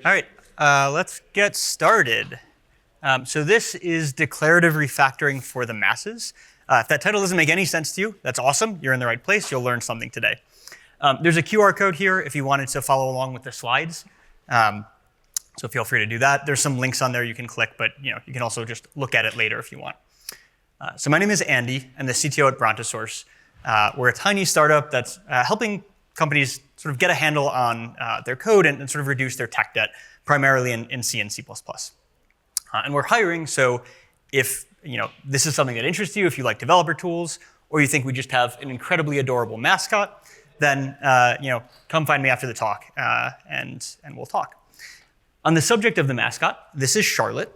All right, let's get started. So this is declarative refactoring for the masses. If that title doesn't make any sense to you, that's awesome. You're in the right place. You'll learn something today. There's a QR code here if you wanted to follow along with the slides. So feel free to do that. There's some links on there you can click, but you can also just look at it later if you want. So my name is Andy. I'm the CTO at BrontoSource. We're a tiny startup that's helping companies sort of get a handle on their code and sort of reduce their tech debt, primarily in C and C++. And we're hiring, so if this is something that interests you, if you like developer tools, or you think we just have an incredibly adorable mascot, then come find me after the talk, and we'll talk. On the subject of the mascot, this is Charlotte.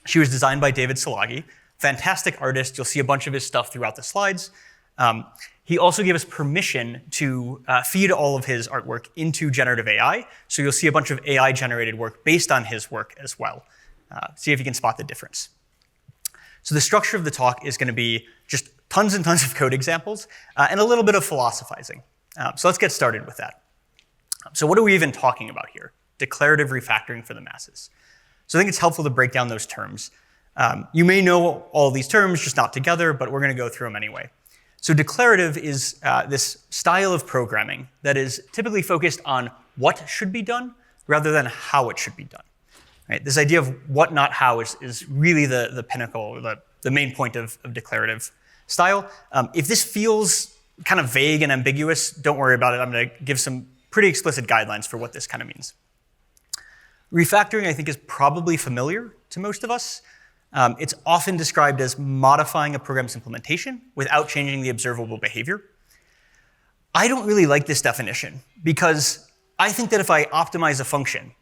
She was designed by David Szilagyi, fantastic artist. You'll see a bunch of his stuff throughout the slides. He also gave us permission to feed all of his artwork into generative AI. So you'll see a bunch of AI-generated work based on his work as well. See if you can spot the difference. So the structure of the talk is going to be just tons and tons of code examples and a little bit of philosophizing. So let's get started with that. So what are we even talking about here? Declarative refactoring for the masses. So I think it's helpful to break down those terms. You may know all these terms, just not together, but we're going to go through them anyway. So declarative is this style of programming that is typically focused on what should be done rather than how it should be done. Right? This idea of what, not how is really the pinnacle, or the main point of declarative style. If this feels kind of vague and ambiguous, don't worry about it. I'm going to give some pretty explicit guidelines for what this kind of means. Refactoring, I think, is probably familiar to most of us. It's often described as modifying a program's implementation without changing the observable behavior. I don't really like this definition because I think that if I optimize a function,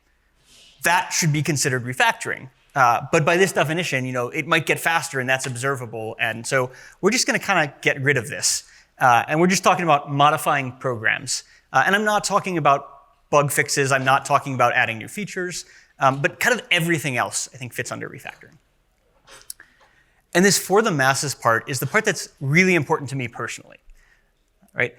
that should be considered refactoring. But by this definition, it might get faster and that's observable. And so we're just going to kind of get rid of this. And we're just talking about modifying programs. And I'm not talking about bug fixes. I'm not talking about adding new features. But kind of everything else, I think, fits under refactoring. And this for the masses part is the part that's really important to me personally, right?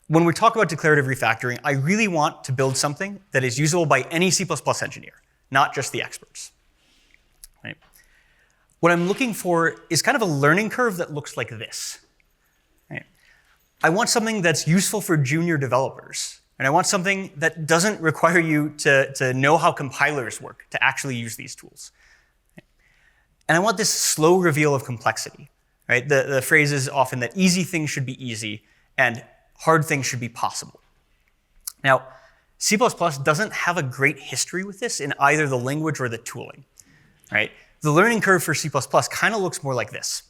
When we talk about declarative refactoring, I really want to build something that is usable by any C++ engineer, not just the experts, right? What I'm looking for is kind of a learning curve that looks like this, right? I want something that's useful for junior developers, and I want something that doesn't require you to know how compilers work to actually use these tools. And I want this slow reveal of complexity, right? The phrase is often that easy things should be easy and hard things should be possible. Now, C++ doesn't have a great history with this in either the language or the tooling, right? The learning curve for C++ kind of looks more like this.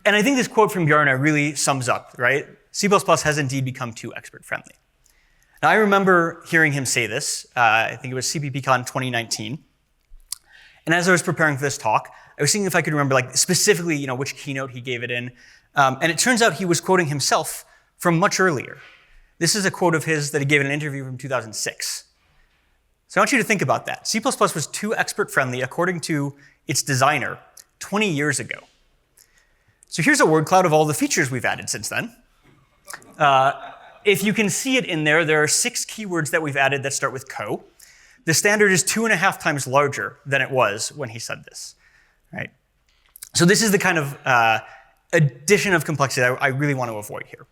And I think this quote from Bjarne really sums up, right? C++ has indeed become too expert-friendly. Now, I remember hearing him say this. I think it was CppCon 2019. And as I was preparing for this talk, I was thinking if I could remember specifically which keynote he gave it in. And it turns out he was quoting himself from much earlier. This is a quote of his that he gave in an interview from 2006. So I want you to think about that. C++ was too expert-friendly according to its designer 20 years ago. So here's a word cloud of all the features we've added since then. If you can see it in there, there are 6 keywords that we've added that start with co. The standard is 2.5 times larger than it was when he said this, right? So this is the kind of addition of complexity that I really want to avoid here.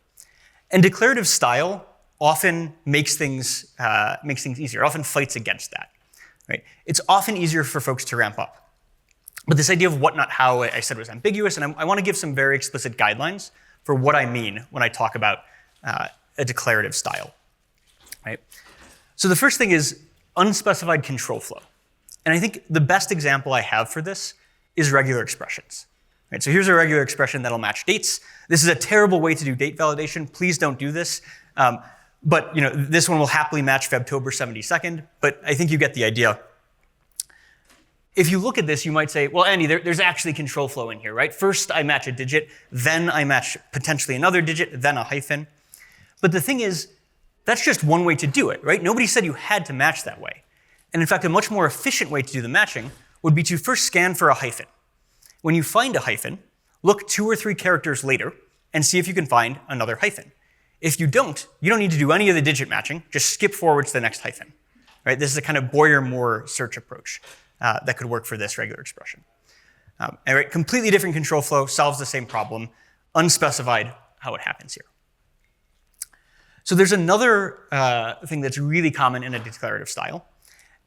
And declarative style often makes things easier. It often fights against that, right? It's often easier for folks to ramp up. But this idea of what, not how, I said was ambiguous, and I want to give some very explicit guidelines for what I mean when I talk about a declarative style, right? So the first thing is unspecified control flow. And I think the best example I have for this is regular expressions. Right, so here's a regular expression that'll match dates. This is a terrible way to do date validation. Please don't do this. But this one will happily match Febtober 72nd, but I think you get the idea. If you look at this, you might say, well, Andy, there's actually control flow in here, right? First I match a digit, then I match potentially another digit, then a hyphen. But the thing is, that's just one way to do it, right? Nobody said you had to match that way. And in fact, a much more efficient way to do the matching would be to first scan for a hyphen. When you find a hyphen, look 2 or 3 characters later and see if you can find another hyphen. If you don't need to do any of the digit matching. Just skip forward to the next hyphen, right? This is a kind of Boyer-Moore search approach that could work for this regular expression. And right, completely different control flow, solves the same problem, unspecified how it happens here. So there's another thing that's really common in a declarative style.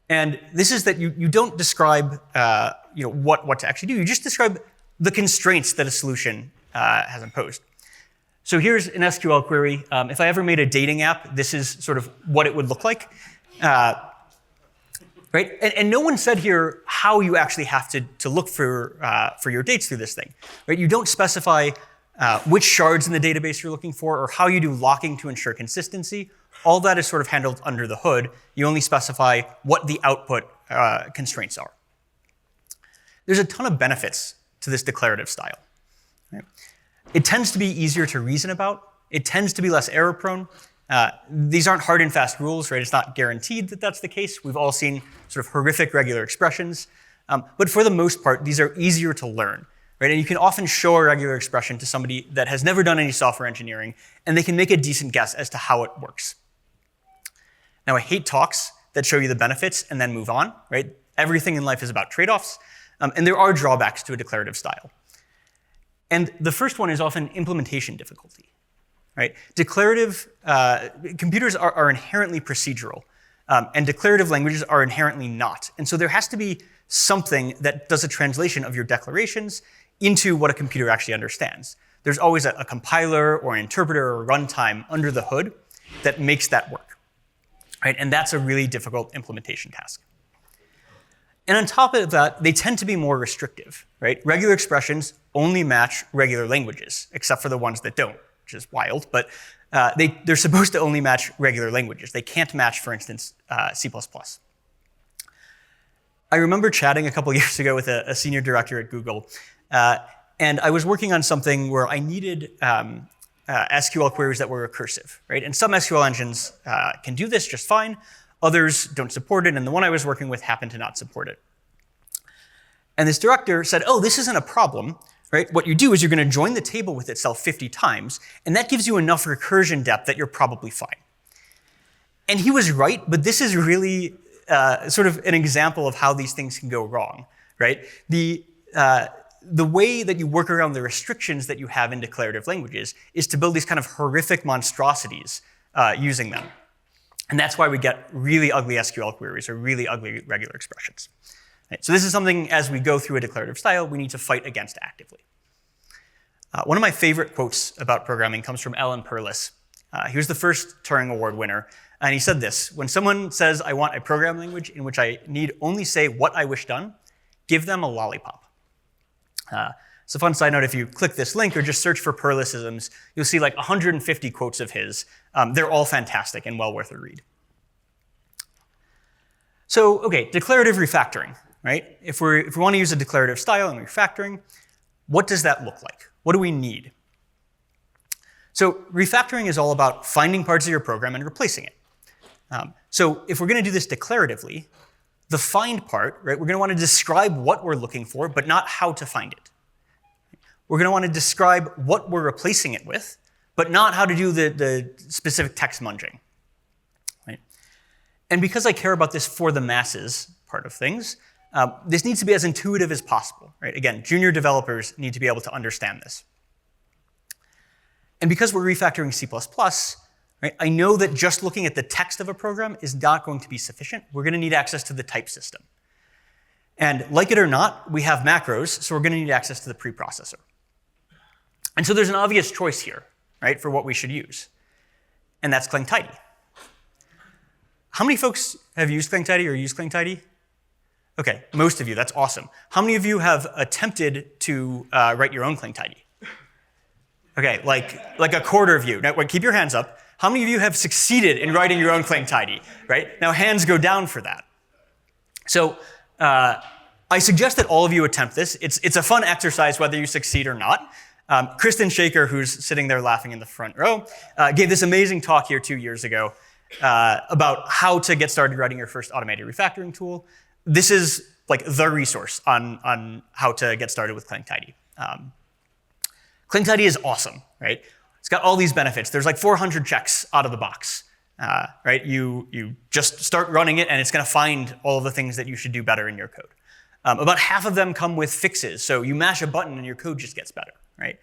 And this is that you don't describe what to actually do. You just describe the constraints that a solution has imposed. So here's an SQL query. If I ever made a dating app, this is sort of what it would look like. Right? And no one said here how you actually have to look for your dates through this thing. Right? You don't specify which shards in the database you're looking for or how you do locking to ensure consistency. All that is sort of handled under the hood. You only specify what the output constraints are. There's a ton of benefits to this declarative style. Right? It tends to be easier to reason about. It tends to be less error prone. These aren't hard and fast rules, right? It's not guaranteed that that's the case. We've all seen sort of horrific regular expressions. But for the most part, these are easier to learn, right? And you can often show a regular expression to somebody that has never done any software engineering, and they can make a decent guess as to how it works. Now, I hate talks that show you the benefits and then move on, right? Everything in life is about trade-offs, and there are drawbacks to a declarative style. And the first one is often implementation difficulty, right? Declarative, computers are inherently procedural, and declarative languages are inherently not. And so there has to be something that does a translation of your declarations into what a computer actually understands. There's always a compiler or an interpreter or runtime under the hood that makes that work, right? And that's a really difficult implementation task. And on top of that, they tend to be more restrictive, right? Regular expressions only match regular languages, except for the ones that don't, which is wild, but they're supposed to only match regular languages. They can't match, for instance, C++. I remember chatting a couple years ago with a senior director at Google, and I was working on something where I needed SQL queries that were recursive, right? And some SQL engines can do this just fine. Others don't support it, and the one I was working with happened to not support it. And this director said, oh, this isn't a problem, right? What you do is you're going to join the table with itself 50 times, and that gives you enough recursion depth that you're probably fine. And he was right, but this is really sort of an example of how these things can go wrong, right? The way that you work around the restrictions that you have in declarative languages is to build these kind of horrific monstrosities using them. And that's why we get really ugly SQL queries or really ugly regular expressions. Right? So this is something, as we go through a declarative style, we need to fight against actively. One of my favorite quotes about programming comes from Alan Perlis. He was the first Turing Award winner. And he said this: when someone says, I want a programming language in which I need only say what I wish done, give them a lollipop. So fun side note, if you click this link or just search for Perlisisms, you'll see like 150 quotes of his. They're all fantastic and well worth a read. So, okay, declarative refactoring, right? If we want to use a declarative style in refactoring, what does that look like? What do we need? So refactoring is all about finding parts of your program and replacing it. So if we're going to do this declaratively, the find part, right, we're going to want to describe what we're looking for, but not how to find it. We're going to want to describe what we're replacing it with, but not how to do the specific text munging. Right? And because I care about this for the masses part of things, this needs to be as intuitive as possible. Right? Again, junior developers need to be able to understand this. And because we're refactoring C++, right, I know that just looking at the text of a program is not going to be sufficient. We're going to need access to the type system. And like it or not, we have macros, so we're going to need access to the preprocessor. And so there's an obvious choice here, right, for what we should use. And that's Clang-Tidy. How many folks have used Clang-Tidy or use Clang-Tidy? OK, most of you. That's awesome. How many of you have attempted to write your own Clang-Tidy? OK, like a quarter of you. Now, keep your hands up. How many of you have succeeded in writing your own Clang-Tidy? Right? Now, hands go down for that. So I suggest that all of you attempt this. It's a fun exercise whether you succeed or not. Kristen Shaker, who's sitting there laughing in the front row, gave this amazing talk here 2 years ago about how to get started writing your first automated refactoring tool. This is like the resource on how to get started with Clang-Tidy. Clang-Tidy is awesome, right? It's got all these benefits. There's like 400 checks out of the box. right? You just start running it, and it's going to find all of the things that you should do better in your code. About half of them come with fixes. So you mash a button, and your code just gets better, right?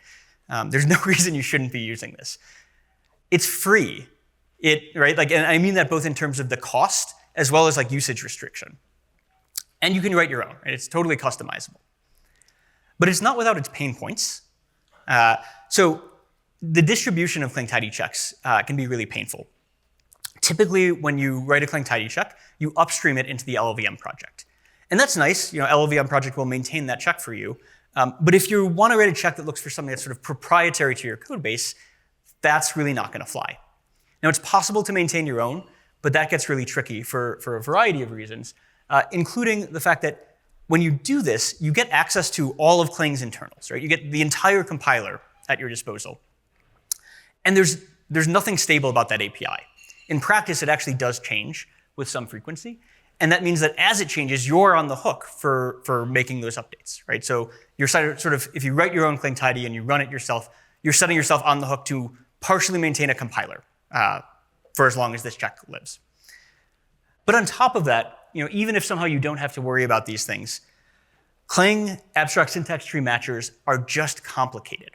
There's no reason you shouldn't be using this. It's free, right? Like, and I mean that both in terms of the cost as well as like usage restriction. And you can write your own, right? It's totally customizable. But it's not without its pain points. So the distribution of Clang-Tidy checks can be really painful. Typically, when you write a Clang-Tidy check, you upstream it into the LLVM project. And that's nice. LLVM project will maintain that check for you. But if you want to write a check that looks for something that's sort of proprietary to your code base, that's really not going to fly. Now, it's possible to maintain your own, but that gets really tricky for a variety of reasons, including the fact that when you do this, you get access to all of Clang's internals, right? You get the entire compiler at your disposal. And there's nothing stable about that API. In practice, it actually does change with some frequency. And that means that as it changes, you're on the hook for making those updates, right? So you're sort of, if you write your own Clang-Tidy and you run it yourself, you're setting yourself on the hook to partially maintain a compiler for as long as this check lives. But on top of that, even if somehow you don't have to worry about these things, Clang abstract syntax tree matchers are just complicated.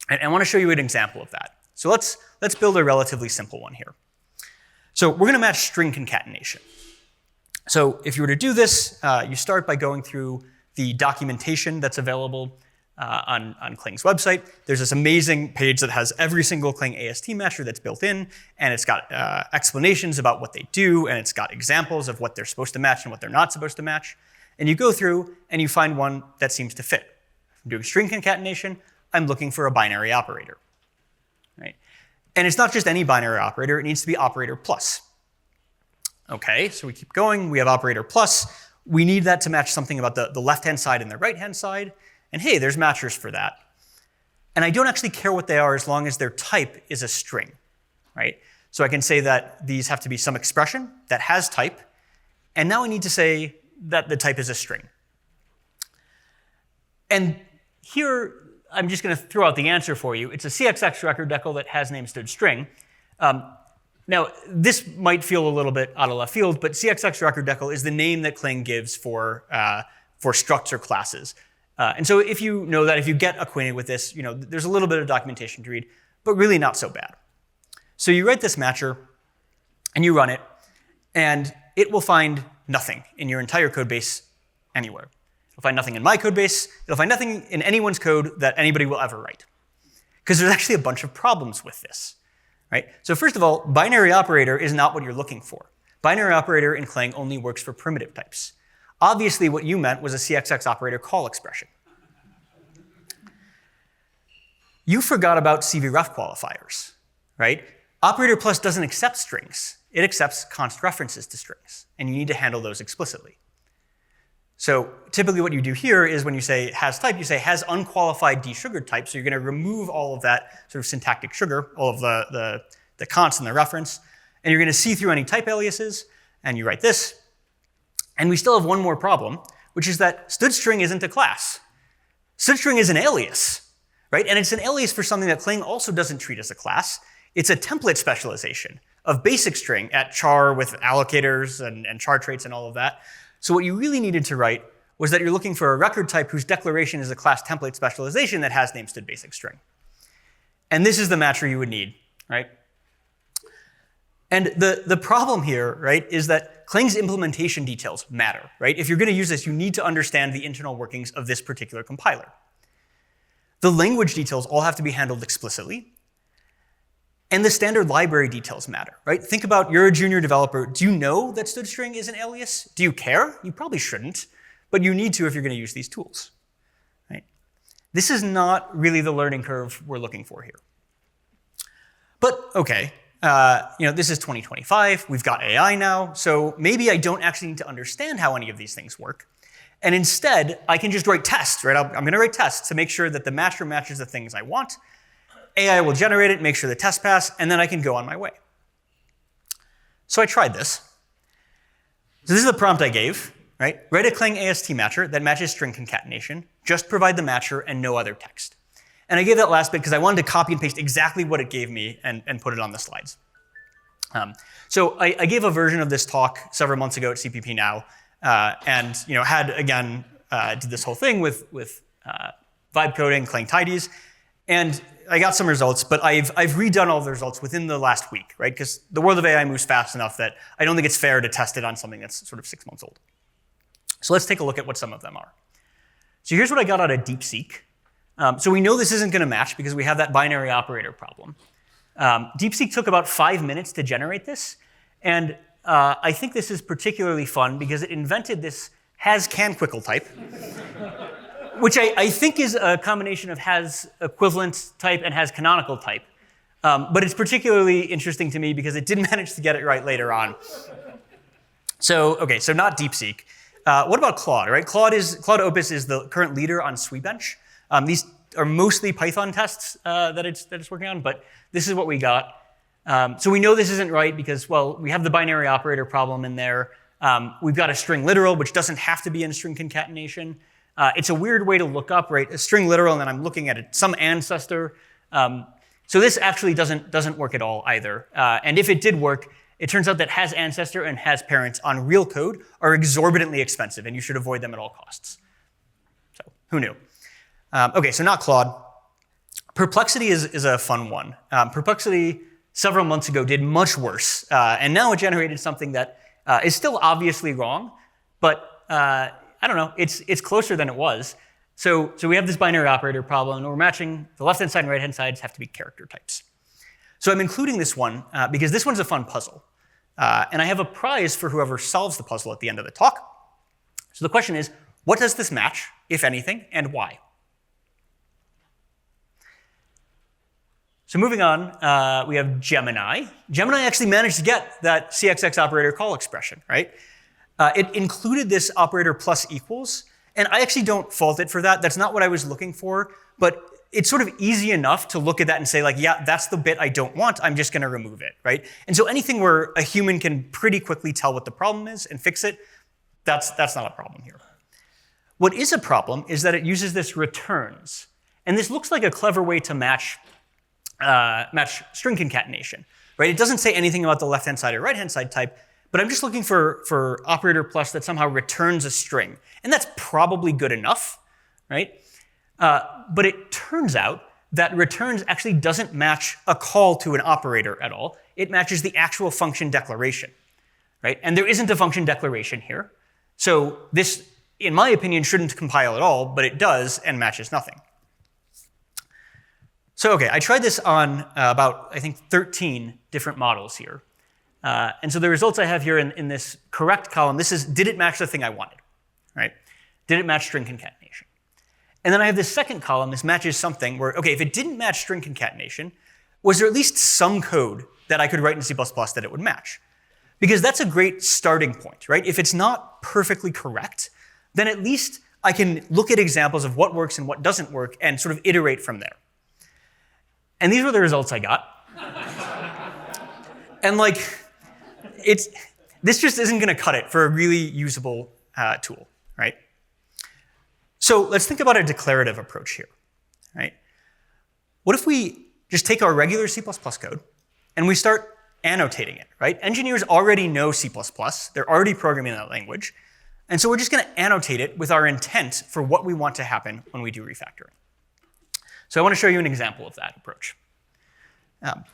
And I want to show you an example of that. So let's build a relatively simple one here. So we're going to match string concatenation. So if you were to do this, you start by going through the documentation that's available on Clang's website. There's this amazing page that has every single Clang AST matcher that's built in, and it's got explanations about what they do, and it's got examples of what they're supposed to match and what they're not supposed to match. And you go through, and you find one that seems to fit. If I'm doing string concatenation, I'm looking for a binary operator, right? And it's not just any binary operator. It needs to be operator plus. OK, so we keep going. We have operator plus. We need that to match something about the left-hand side and the right-hand side. And hey, there's matchers for that. And I don't actually care what they are as long as their type is a string, right? So I can say that these have to be some expression that has type. And now I need to say that the type is a string. And here, I'm just going to throw out the answer for you. It's a CXX record decal that has name stood string. Now, this might feel a little bit out of left field, but CXX record decal is the name that Clang gives for structs or classes. And so if you know that, if you get acquainted with this, there's a little bit of documentation to read, but really not so bad. So you write this matcher, and you run it, and it will find nothing in your entire code base anywhere. It'll find nothing in my code base. It'll find nothing in anyone's code that anybody will ever write. Because there's actually a bunch of problems with this. Right? So first of all, binary operator is not what you're looking for. Binary operator in Clang only works for primitive types. Obviously, what you meant was a CXX operator call expression. You forgot about CVREF qualifiers, right? Operator plus doesn't accept strings. It accepts const references to strings, and you need to handle those explicitly. So typically what you do here is when you say has type, you say has unqualified desugared type. So you're going to remove all of that sort of syntactic sugar, all of the const and the reference. And you're going to see through any type aliases. And you write this. And we still have one more problem, which is that std_string isn't a class. Std_string is an alias, right? And it's an alias for something that Clang also doesn't treat as a class. It's a template specialization of basic string at char with allocators and char traits and all of that. So what you really needed to write was that you're looking for a record type whose declaration is a class template specialization that has name stood basic string. And this is the matcher you would need, right? And the problem here, right, is that Clang's implementation details matter, right? If you're going to use this, you need to understand the internal workings of this particular compiler. The language details all have to be handled explicitly. And the standard library details matter, right? Think about you're a junior developer. Do you know that std_string is an alias? Do you care? You probably shouldn't, but you need to if you're going to use these tools, right? This is not really the learning curve we're looking for here. But OK, this is 2025. We've got AI now, so maybe I don't actually need to understand how any of these things work. And instead, I can just write tests, right? I'm going to write tests to make sure that the matcher matches the things I want. AI will generate it, make sure the tests pass, and then I can go on my way. So I tried this. So this is the prompt I gave, right? Write a Clang AST matcher that matches string concatenation. Just provide the matcher and no other text. And I gave that last bit because I wanted to copy and paste exactly what it gave me and put it on the slides. So I gave a version of this talk several months ago at CPP Now, and had again did this whole thing with vibe coding, Clang-Tidies, and I got some results, but I've redone all the results within the last week, right? Because the world of AI moves fast enough that I don't think it's fair to test it on something that's sort of 6 months old. So let's take a look at what some of them are. So here's what I got out of DeepSeek. So we know this isn't going to match because we have that binary operator problem. DeepSeek took about 5 minutes to generate this, and I think this is particularly fun because it invented this has-can-quickle type, which I think is a combination of has equivalent type and has canonical type. But it's particularly interesting to me because it didn't manage to get it right later on. So, okay, so not DeepSeek. What about Claude, right? Claude Opus is the current leader on SweBench. These are mostly Python tests that it's working on, but this is what we got. So we know this isn't right because, well, we have the binary operator problem in there. We've got a string literal, which doesn't have to be in string concatenation. It's a weird way to look up, right? A string literal, and then I'm looking at some ancestor. So this actually doesn't work at all either. And if it did work, it turns out that has ancestor and has parents on real code are exorbitantly expensive, and you should avoid them at all costs. So who knew? Okay, so not Claude. Perplexity is a fun one. Perplexity several months ago did much worse, and now it generated something that is still obviously wrong, but I don't know, it's closer than it was. So we have this binary operator problem, and we're matching the left-hand side and right-hand sides have to be character types. So I'm including this one because this one's a fun puzzle. And I have a prize for whoever solves the puzzle at the end of the talk. So the question is, what does this match, if anything, and why? So moving on, we have Gemini. Gemini actually managed to get that CXX operator call expression, right? It included this operator plus equals, and I actually don't fault it for that. That's not what I was looking for, but it's sort of easy enough to look at that and say, like, yeah, that's the bit I don't want. I'm just going to remove it, right? And so anything where a human can pretty quickly tell what the problem is and fix it, that's not a problem here. What is a problem is that it uses this returns. And this looks like a clever way to match string concatenation, right? It doesn't say anything about the left-hand side or right-hand side type, but I'm just looking for operator plus that somehow returns a string. And that's probably good enough, right? But it turns out that returns actually doesn't match a call to an operator at all. It matches the actual function declaration, right? And there isn't a function declaration here. So this, in my opinion, shouldn't compile at all, but it does and matches nothing. So okay, I tried this on about, I think, 13 different models here. And so the results I have here in this correct column, this is, did it match the thing I wanted, right? Did it match string concatenation? And then I have this second column, this matches something where, okay, if it didn't match string concatenation, was there at least some code that I could write in C++ that it would match? Because that's a great starting point, right? If it's not perfectly correct, then at least I can look at examples of what works and what doesn't work and sort of iterate from there. And these were the results I got. And like, this just isn't going to cut it for a really usable tool, right? So let's think about a declarative approach here, right? What if we just take our regular C++ code and we start annotating it, right? Engineers already know C++. They're already programming that language. And so we're just going to annotate it with our intent for what we want to happen when we do refactoring. So I want to show you an example of that approach.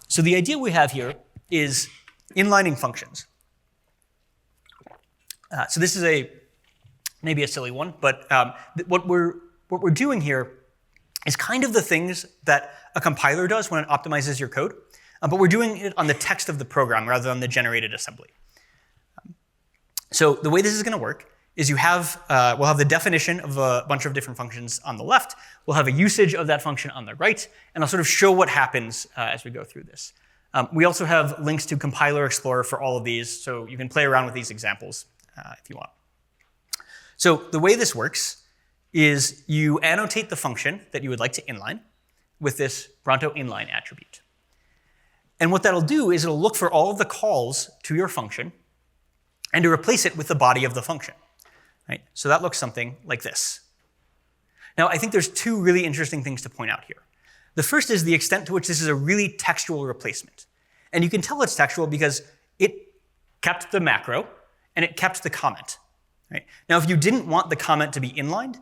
So the idea we have here is inlining functions. So this is maybe a silly one, but what we're doing here is kind of the things that a compiler does when it optimizes your code, but we're doing it on the text of the program rather than the generated assembly. So the way this is going to work is we'll have the definition of a bunch of different functions on the left, we'll have a usage of that function on the right, and I'll sort of show what happens as we go through this. We also have links to Compiler Explorer for all of these, so you can play around with these examples if you want. So the way this works is you annotate the function that you would like to inline with this Bronto inline attribute. And what that'll do is it'll look for all of the calls to your function and to replace it with the body of the function, right? So that looks something like this. Now, I think there's two really interesting things to point out here. The first is the extent to which this is a really textual replacement. And you can tell it's textual because it kept the macro and it kept the comment. Right? Now, if you didn't want the comment to be inlined,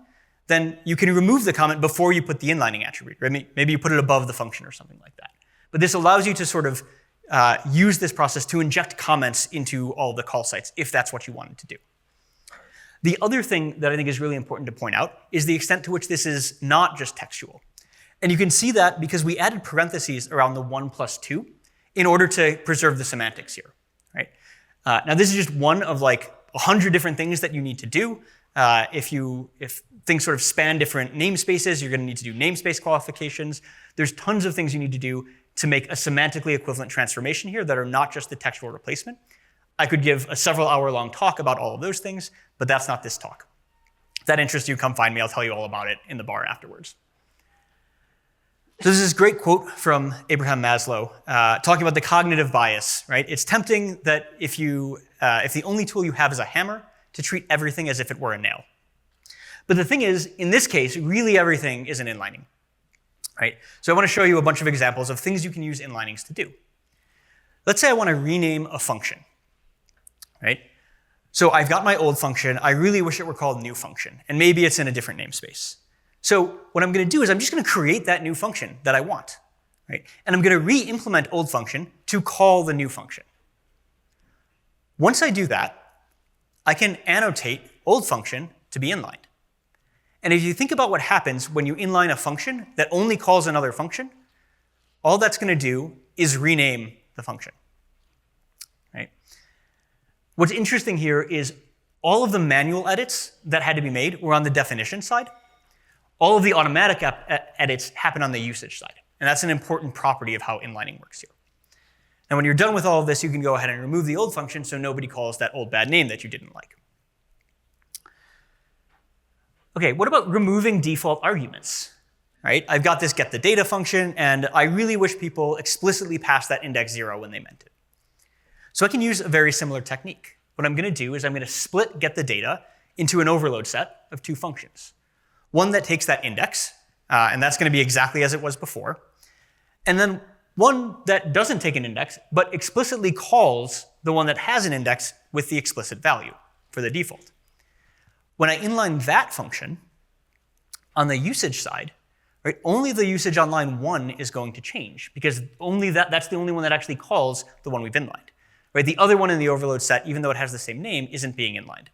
then you can remove the comment before you put the inlining attribute. Right? Maybe you put it above the function or something like that. But this allows you to sort of use this process to inject comments into all the call sites if that's what you wanted to do. The other thing that I think is really important to point out is the extent to which this is not just textual. And you can see that because we added parentheses around the 1 plus 2 in order to preserve the semantics here. Right? Now, this is just one of like 100 different things that you need to do. If things sort of span different namespaces, you're going to need to do namespace qualifications. There's tons of things you need to do to make a semantically equivalent transformation here that are not just the textual replacement. I could give a several-hour-long talk about all of those things, but that's not this talk. If that interests you, come find me. I'll tell you all about it in the bar afterwards. So this is this great quote from Abraham Maslow talking about the cognitive bias. Right? It's tempting that if the only tool you have is a hammer, to treat everything as if it were a nail. But the thing is, in this case, really everything is an inlining. Right? So I want to show you a bunch of examples of things you can use inlinings to do. Let's say I want to rename a function. Right? So I've got my old function. I really wish it were called new function. And maybe it's in a different namespace. So what I'm going to do is I'm just going to create that new function that I want. Right? And I'm going to re-implement old function to call the new function. Once I do that, I can annotate old function to be inlined. And if you think about what happens when you inline a function that only calls another function, all that's going to do is rename the function. Right? What's interesting here is all of the manual edits that had to be made were on the definition side. All of the automatic edits happen on the usage side. And that's an important property of how inlining works here. And when you're done with all of this, you can go ahead and remove the old function so nobody calls that old bad name that you didn't like. OK, what about removing default arguments? Right? I've got this get the data function, and I really wish people explicitly passed that index 0 when they meant it. So I can use a very similar technique. What I'm going to do is I'm going to split get the data into an overload set of 2 functions. One that takes that index, and that's going to be exactly as it was before. And then one that doesn't take an index, but explicitly calls the one that has an index with the explicit value for the default. When I inline that function, on the usage side, right, only the usage on line 1 is going to change, because only that's the only one that actually calls the one we've inlined. Right? The other one in the overload set, even though it has the same name, isn't being inlined.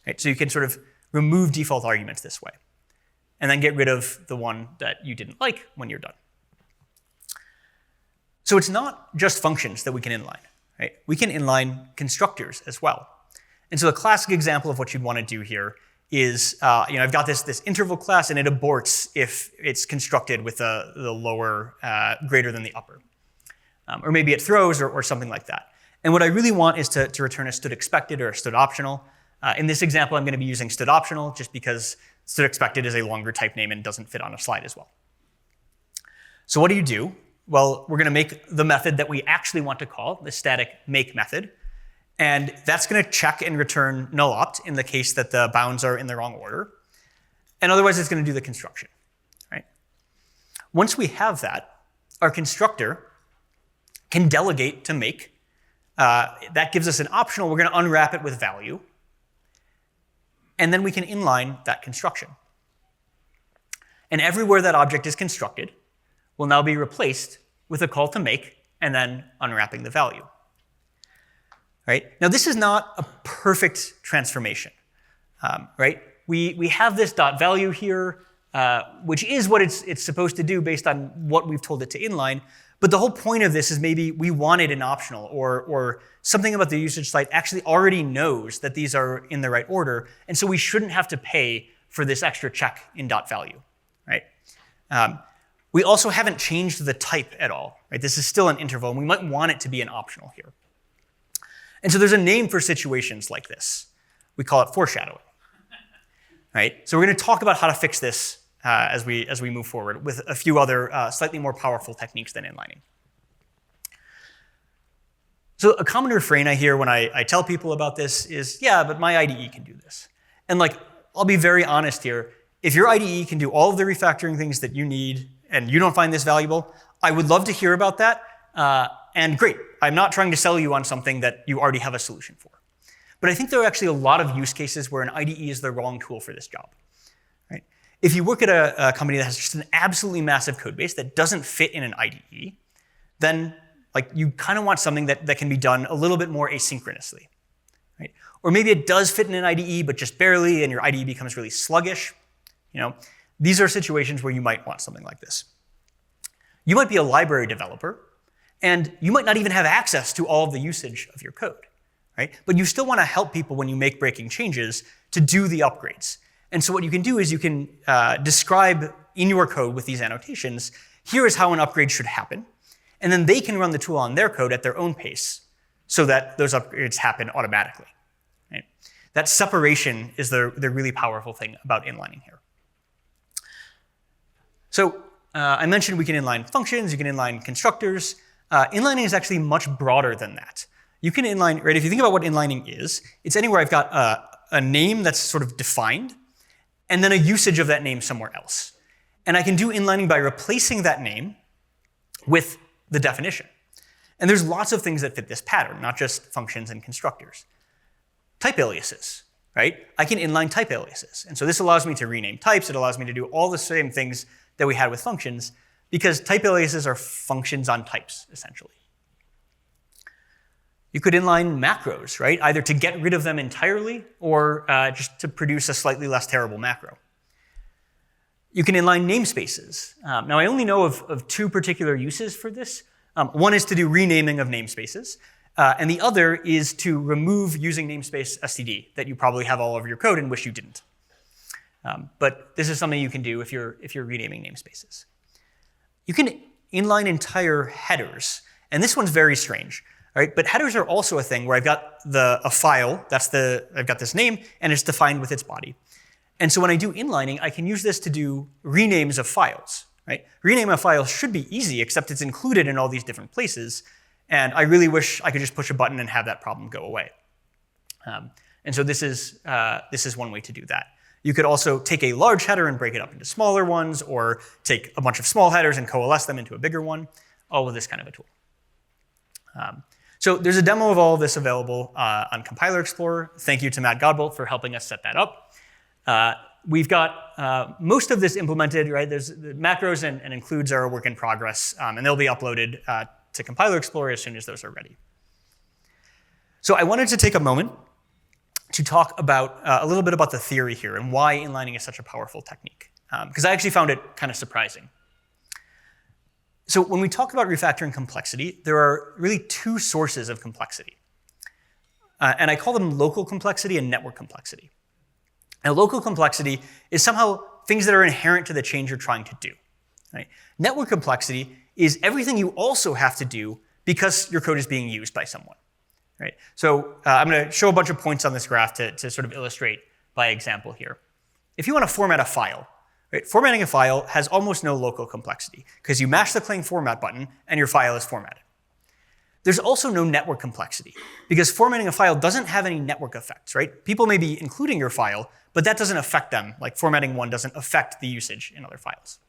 Right? So you can sort of remove default arguments this way, and then get rid of the one that you didn't like when you're done. So it's not just functions that we can inline. Right? We can inline constructors as well. And so a classic example of what you'd want to do here is, I've got this interval class, and it aborts if it's constructed with the lower greater than the upper. Or maybe it throws or something like that. And what I really want is to return a std expected or a std optional. In this example, I'm going to be using std optional just because std expected is a longer type name and doesn't fit on a slide as well. So what do? Well, we're going to make the method that we actually want to call, the static make method. And that's going to check and return null opt in the case that the bounds are in the wrong order. And otherwise, it's going to do the construction. Right? Once we have that, our constructor can delegate to make. That gives us an optional. We're going to unwrap it with value. And then we can inline that construction. And everywhere that object is constructed will now be replaced with a call to make and then unwrapping the value. Right? Now, this is not a perfect transformation. Right? We have this dot value here, which is what it's supposed to do based on what we've told it to inline. But the whole point of this is maybe we wanted an optional, or something about the usage site actually already knows that these are in the right order, and so we shouldn't have to pay for this extra check in dot value. Right? We also haven't changed the type at all. Right? This is still an interval, and we might want it to be an optional here. And so there's a name for situations like this. We call it foreshadowing. Right? So we're going to talk about how to fix this as we move forward with a few other slightly more powerful techniques than inlining. So a common refrain I hear when I tell people about this is, yeah, but my IDE can do this. And I'll be very honest here. If your IDE can do all of the refactoring things that you need and you don't find this valuable, I would love to hear about that. And great, I'm not trying to sell you on something that you already have a solution for. But I think there are actually a lot of use cases where an IDE is the wrong tool for this job. Right? If you work at a company that has just an absolutely massive code base that doesn't fit in an IDE, then you kind of want something that can be done a little bit more asynchronously. Right? Or maybe it does fit in an IDE, but just barely, and your IDE becomes really sluggish. These are situations where you might want something like this. You might be a library developer, and you might not even have access to all of the usage of your code. Right? But you still want to help people when you make breaking changes to do the upgrades. And so what you can do is you can describe in your code with these annotations, here is how an upgrade should happen. And then they can run the tool on their code at their own pace so that those upgrades happen automatically. Right? That separation is the really powerful thing about inlining here. So I mentioned we can inline functions, you can inline constructors. Inlining is actually much broader than that. You can inline, right? If you think about what inlining is, it's anywhere I've got a name that's sort of defined, and then a usage of that name somewhere else. And I can do inlining by replacing that name with the definition. And there's lots of things that fit this pattern, not just functions and constructors. Type aliases, right? I can inline type aliases. And so this allows me to rename types. It allows me to do all the same things that we had with functions, because type aliases are functions on types, essentially. You could inline macros, right? Either to get rid of them entirely or just to produce a slightly less terrible macro. You can inline namespaces. Now, I only know of two particular uses for this. One is to do renaming of namespaces, and the other is to remove using namespace std that you probably have all over your code and wish you didn't. But this is something you can do if you're renaming namespaces. You can inline entire headers, and this one's very strange. Right? But headers are also a thing where I've got a file, I've got this name, and it's defined with its body. And so when I do inlining, I can use this to do renames of files. Right? Rename a file should be easy, except it's included in all these different places, and I really wish I could just push a button and have that problem go away. And so this is one way to do that. You could also take a large header and break it up into smaller ones, or take a bunch of small headers and coalesce them into a bigger one, all with this kind of a tool. So there's a demo of all of this available on Compiler Explorer. Thank you to Matt Godbolt for helping us set that up. We've got most of this implemented, right? There's the macros and includes are a work in progress, and they'll be uploaded to Compiler Explorer as soon as those are ready. So I wanted to take a moment to talk about a little bit about the theory here and why inlining is such a powerful technique, because I actually found it kind of surprising. So when we talk about refactoring complexity, there are really two sources of complexity. And I call them local complexity and network complexity. Now, local complexity is somehow things that are inherent to the change you're trying to do. Right? Network complexity is everything you also have to do because your code is being used by someone. Right? So I'm going to show a bunch of points on this graph to sort of illustrate by example here. If you want to format a file, right, formatting a file has almost no local complexity because you mash the Clang format button and your file is formatted. There's also no network complexity because formatting a file doesn't have any network effects, right? People may be including your file, but that doesn't affect them, like formatting one doesn't affect the usage in other files.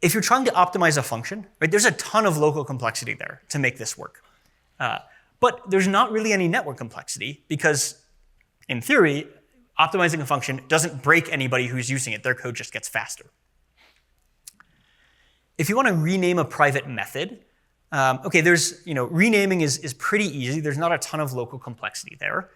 If you're trying to optimize a function, right, there's a ton of local complexity there to make this work. But there's not really any network complexity because, in theory, optimizing a function doesn't break anybody who's using it. Their code just gets faster. If you want to rename a private method, okay, renaming is pretty easy. There's not a ton of local complexity there.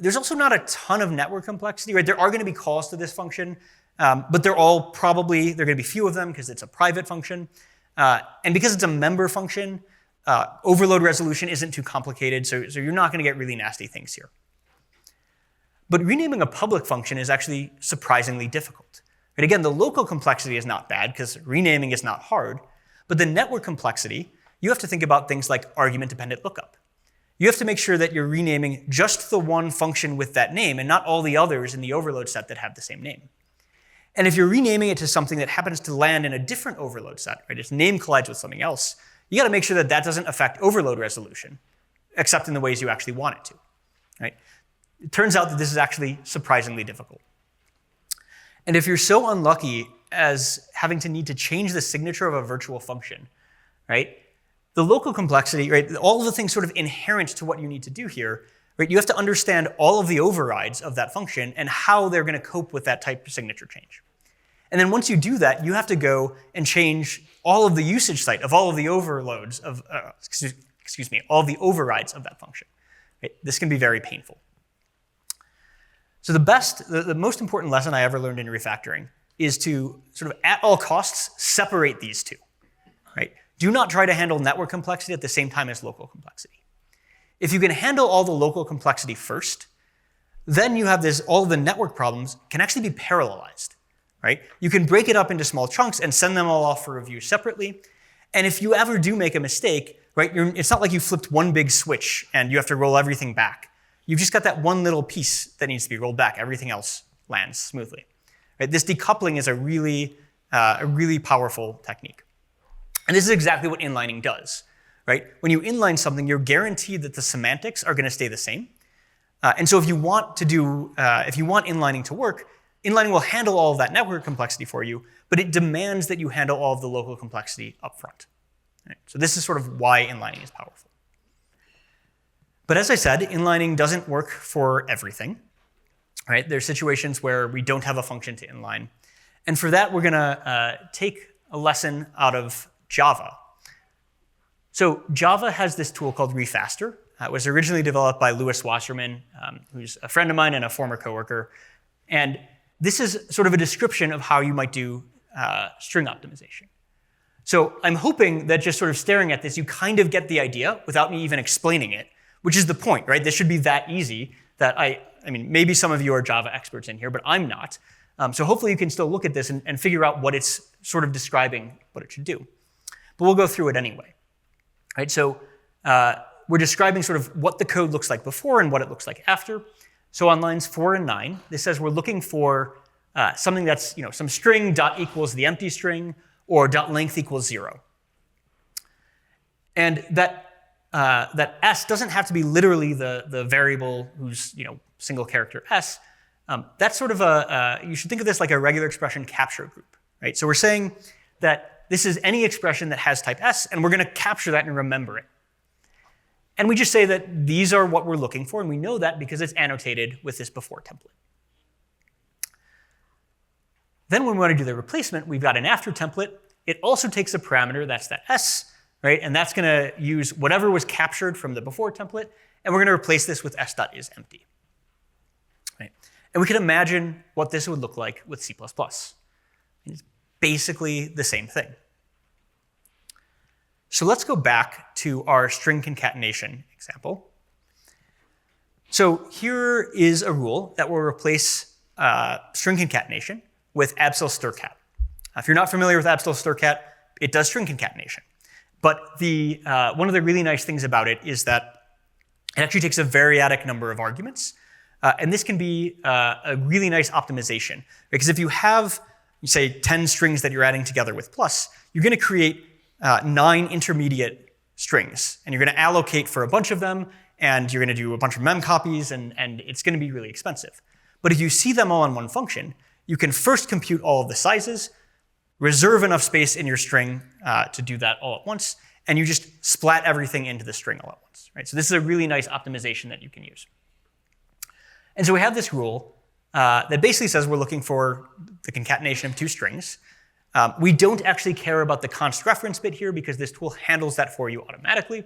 There's also not a ton of network complexity, right? There are going to be calls to this function, but they're going to be few of them because it's a private function. And because it's a member function, overload resolution isn't too complicated, so you're not going to get really nasty things here. But renaming a public function is actually surprisingly difficult. Right? Again, the local complexity is not bad because renaming is not hard, but the network complexity, you have to think about things like argument-dependent lookup. You have to make sure that you're renaming just the one function with that name and not all the others in the overload set that have the same name. And if you're renaming it to something that happens to land in a different overload set, right, its name collides with something else, you got to make sure that that doesn't affect overload resolution, except in the ways you actually want it to. Right? It turns out that this is actually surprisingly difficult. And if you're so unlucky as having to need to change the signature of a virtual function, right? The local complexity, right? All of the things sort of inherent to what you need to do here, right? You have to understand all of the overrides of that function and how they're going to cope with that type of signature change. And then once you do that, you have to go and change all of the usage site of all of the overloads of, all of the overrides of that function. Right? This can be very painful. So the most important lesson I ever learned in refactoring is to sort of at all costs separate these two. Right? Do not try to handle network complexity at the same time as local complexity. If you can handle all the local complexity first, then you have all of the network problems can actually be parallelized. Right? You can break it up into small chunks and send them all off for review separately. And if you ever do make a mistake, right, it's not like you flipped one big switch and you have to roll everything back. You've just got that one little piece that needs to be rolled back. Everything else lands smoothly. Right? This decoupling is a really powerful technique. And this is exactly what inlining does. Right? When you inline something, you're guaranteed that the semantics are going to stay the same. And so if you want inlining to work, inlining will handle all of that network complexity for you, but it demands that you handle all of the local complexity up front. Right? So this is sort of why inlining is powerful. But as I said, inlining doesn't work for everything. Right? There's situations where we don't have a function to inline. And for that, we're going to take a lesson out of Java. So Java has this tool called Refaster. It was originally developed by Louis Wasserman, who's a friend of mine and a former coworker. And this is sort of a description of how you might do string optimization. So I'm hoping that just sort of staring at this, you kind of get the idea without me even explaining it, which is the point, right? This should be that easy that I mean, maybe some of you are Java experts in here, but I'm not. So hopefully you can still look at this and figure out what it's sort of describing what it should do. But we'll go through it anyway. Right? So we're describing sort of what the code looks like before and what it looks like after. So on lines 4 and 9, this says we're looking for something that's some string dot equals the empty string or dot length equals 0. And that s doesn't have to be literally the variable whose single character s. That's sort of you should think of this like a regular expression capture group, right? So we're saying that this is any expression that has type s, and we're going to capture that and remember it. And we just say that these are what we're looking for, and we know that because it's annotated with this before template. Then when we want to do the replacement, we've got an after template. It also takes a parameter, that's that s, right? And that's going to use whatever was captured from the before template, and we're going to replace this with s.isEmpty. Right? And we can imagine what this would look like with C++. It's basically the same thing. So let's go back to our string concatenation example. So here is a rule that will replace string concatenation with Abseil stircat. If you're not familiar with Abseil stircat, it does string concatenation. But one of the really nice things about it is that it actually takes a variadic number of arguments. And this can be a really nice optimization. Because if you have, say, 10 strings that you're adding together with plus, you're going to create 9 intermediate strings. And you're going to allocate for a bunch of them, and you're going to do a bunch of mem copies, and it's going to be really expensive. But if you see them all in one function, you can first compute all of the sizes, reserve enough space in your string to do that all at once, and you just splat everything into the string all at once. Right? So this is a really nice optimization that you can use. And so we have this rule that basically says we're looking for the concatenation of 2 strings. We don't actually care about the const reference bit here because this tool handles that for you automatically.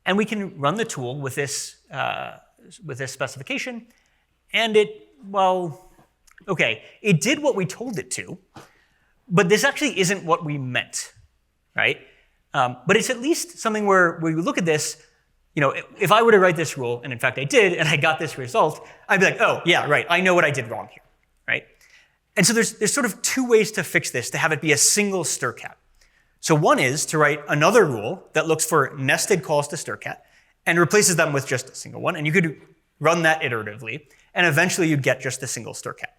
And we can run the tool with this specification. And it did what we told it to, but this actually isn't what we meant, right? But it's at least something where we look at this, if I were to write this rule, and in fact I did, and I got this result, I'd be like, oh, yeah, right, I know what I did wrong here, right? And so there's sort of 2 ways to fix this, to have it be a single stircat. So one is to write another rule that looks for nested calls to stircat and replaces them with just a single one. And you could run that iteratively, and eventually you'd get just a single stircat.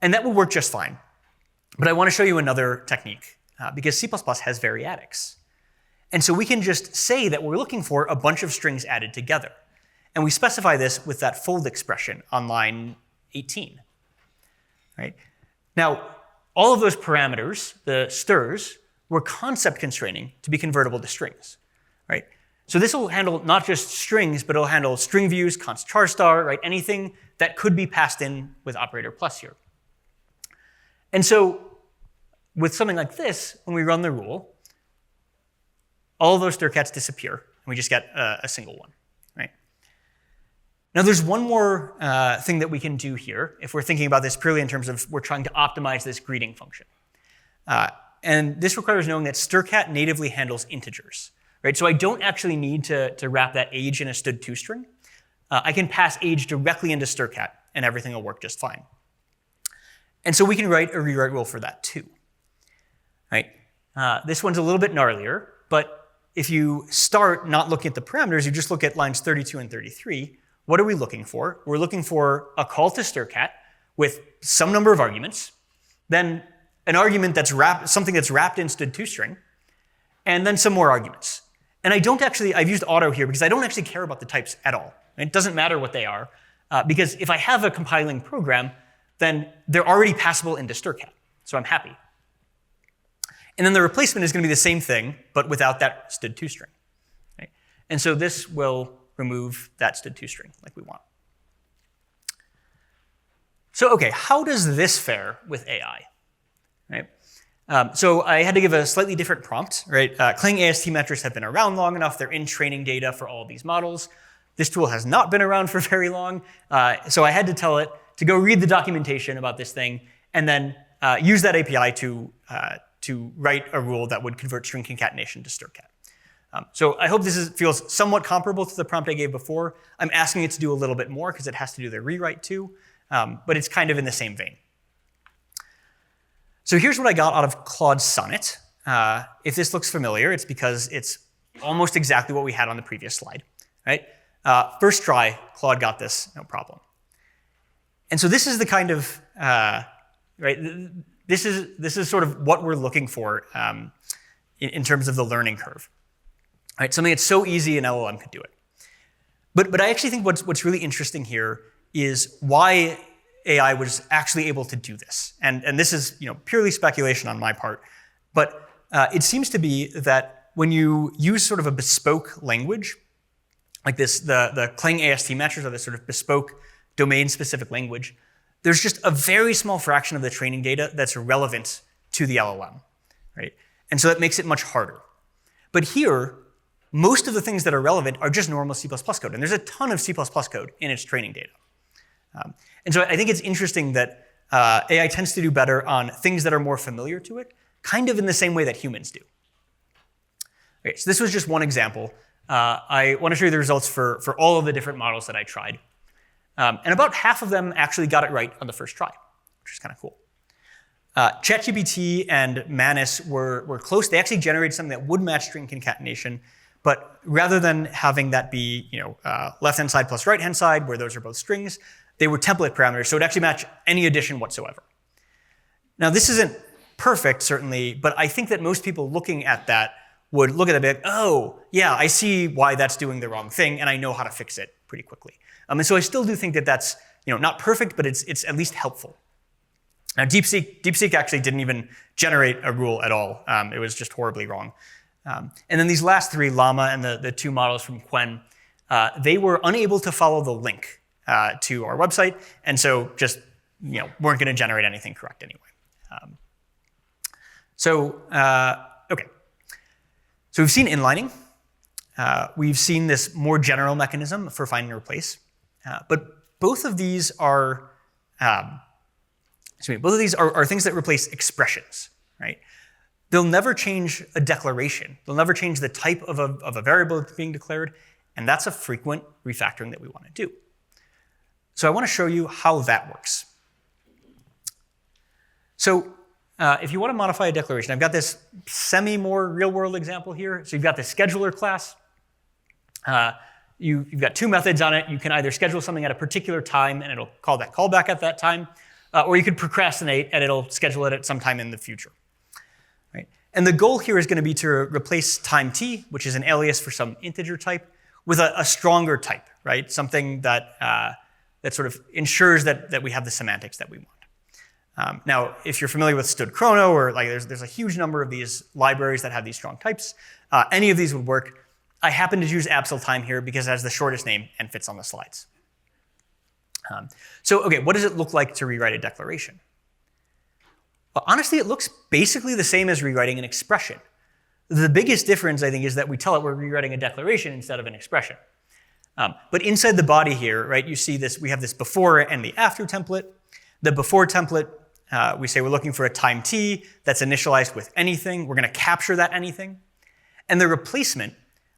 And that would work just fine. But I want to show you another technique, because C++ has variadics. And so we can just say that we're looking for a bunch of strings added together. And we specify this with that fold expression on line 18. Right? Now, all of those parameters, the stirs, we're concept constraining to be convertible to strings, right? So this will handle not just strings, but it'll handle string views, const char star, right? Anything that could be passed in with operator plus here. And so with something like this, when we run the rule, all of those stircats disappear, and we just get a single one, right? Now there's one more thing that we can do here if we're thinking about this purely in terms of we're trying to optimize this greeting function. And this requires knowing that stircat natively handles integers, right? So I don't actually need to wrap that age in a stud2 string. I can pass age directly into stircat, and everything will work just fine. And so we can write a rewrite rule for that too, right? This one's a little bit gnarlier, but if you start not looking at the parameters, you just look at lines 32 and 33, what are we looking for? We're looking for a call to stircat with some number of arguments, then an argument that's something that's wrapped in stud2 string, and then some more arguments. And I've used auto here because I don't actually care about the types at all. It doesn't matter what they are, because if I have a compiling program, then they're already passable into stircat, so I'm happy. And then the replacement is going to be the same thing, but without that stud2 string. Right? And so this will remove that stud2 string like we want. So okay, how does this fare with AI? Right? So I had to give a slightly different prompt. Right? Clang AST metrics have been around long enough. They're in training data for all of these models. This tool has not been around for very long. So I had to tell it to go read the documentation about this thing and then use that API to write a rule that would convert string concatenation to stircat. So I hope this feels somewhat comparable to the prompt I gave before. I'm asking it to do a little bit more because it has to do the rewrite too, but it's kind of in the same vein. So here's what I got out of Claude Sonnet. If this looks familiar, it's because it's almost exactly what we had on the previous slide. Right? First try, Claude got this, no problem. And so this is the kind of, right, this is sort of what we're looking for in terms of the learning curve. Right? Something that's so easy an LLM could do it. But I actually think what's really interesting here is why AI was actually able to do this. And this is purely speculation on my part, but it seems to be that when you use sort of a bespoke language, like this, the Clang AST matchers are this sort of bespoke domain-specific language, there's just a very small fraction of the training data that's relevant to the LLM, right? And so that makes it much harder. But here, most of the things that are relevant are just normal C++ code, and there's a ton of C++ code in its training data. And so I think it's interesting that AI tends to do better on things that are more familiar to it, kind of in the same way that humans do. Okay, so this was just one example. I want to show you the results for all of the different models that I tried. And about half of them actually got it right on the first try, which is kind of cool. ChatGPT and Manus were close. They actually generated something that would match string concatenation, but rather than having that be left-hand side plus right-hand side, where those are both strings, they were template parameters, so it would actually match any addition whatsoever. Now, this isn't perfect, certainly, but I think that most people looking at that would look at it and be like, oh, yeah, I see why that's doing the wrong thing, and I know how to fix it pretty quickly. And so I still do think that that's not perfect, but it's at least helpful. Now, DeepSeek actually didn't even generate a rule at all. It was just horribly wrong. And then these last three, Llama and the two models from Qwen, they were unable to follow the link to our website, and so just weren't going to generate anything correct anyway. Okay. So we've seen inlining. We've seen this more general mechanism for find and replace. But both of these are things that replace expressions, right? They'll never change a declaration. They'll never change the type of a variable that's being declared, and that's a frequent refactoring that we want to do. So I want to show you how that works. So if you want to modify a declaration, I've got this more real-world example here. So you've got the scheduler class. You've got two methods on it. You can either schedule something at a particular time, and it'll call that callback at that time, or you could procrastinate, and it'll schedule it at some time in the future. Right? And the goal here is going to be to replace time t, which is an alias for some integer type, with a stronger type, right? Something that that sort of ensures that we have the semantics that we want. Now, if you're familiar with std-chrono, or like there's a huge number of these libraries that have these strong types, any of these would work. I happen to choose Abseil time here because it has the shortest name and fits on the slides. So, okay, what does it look like to rewrite a declaration? Well, honestly, it looks basically the same as rewriting an expression. The biggest difference, I think, is that we tell it we're rewriting a declaration instead of an expression. But inside the body here, right, you see this, we have this before and the after template. The before template, we say we're looking for a time t that's initialized with anything. We're going to capture that anything. And the replacement,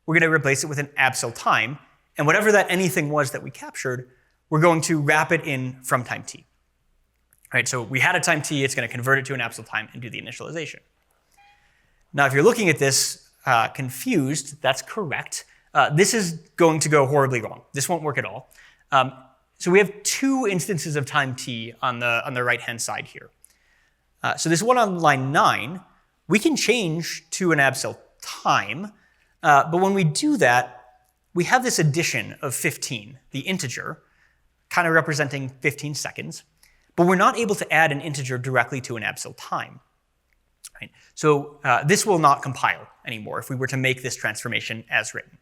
we're going to replace it with an Abseil time. And whatever that anything was that we captured, we're going to wrap it in from time t. Right, so we had a time t, it's going to convert it to an Abseil time and do the initialization. Now, if you're looking at this confused, that's correct. This is going to go horribly wrong. This won't work at all. So we have two instances of time t on the right-hand side here. So this one on line 9, we can change to an Abseil time, but when we do that, we have this addition of 15, the integer, kind of representing 15 seconds, but we're not able to add an integer directly to an Abseil time. Right? So this will not compile anymore if we were to make this transformation as written.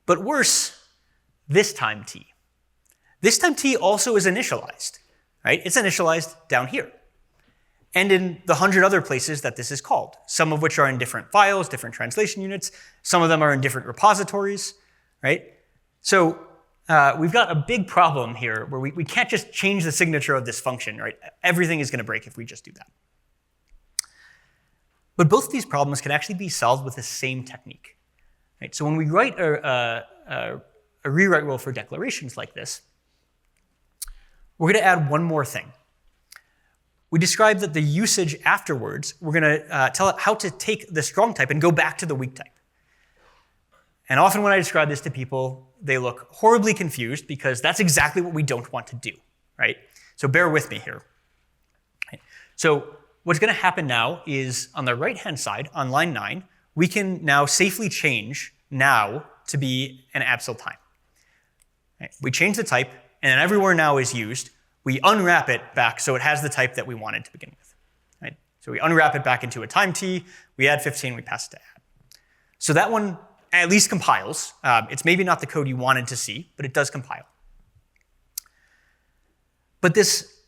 But worse, this time t. This time t also is initialized, right? It's initialized down here. And in the 100 other places that this is called, some of which are in different files, different translation units, some of them are in different repositories, right? So we've got a big problem here where we can't just change the signature of this function, right? Everything is going to break if we just do that. But both of these problems can actually be solved with the same technique. Right? So when we write a rewrite rule for declarations like this, we're going to add one more thing. We described that the usage afterwards, we're going to tell it how to take the strong type and go back to the weak type. And often when I describe this to people, they look horribly confused because that's exactly what we don't want to do, right? So bear with me here. Right? So what's going to happen now is on the right-hand side, on line 9, we can now safely change now to be an Abseil time. Right? We change the type, and then everywhere now is used. We unwrap it back so it has the type that we wanted to begin with. Right? So we unwrap it back into a time t, we add 15, we pass it to add. So that one at least compiles. It's maybe not the code you wanted to see, but it does compile. But this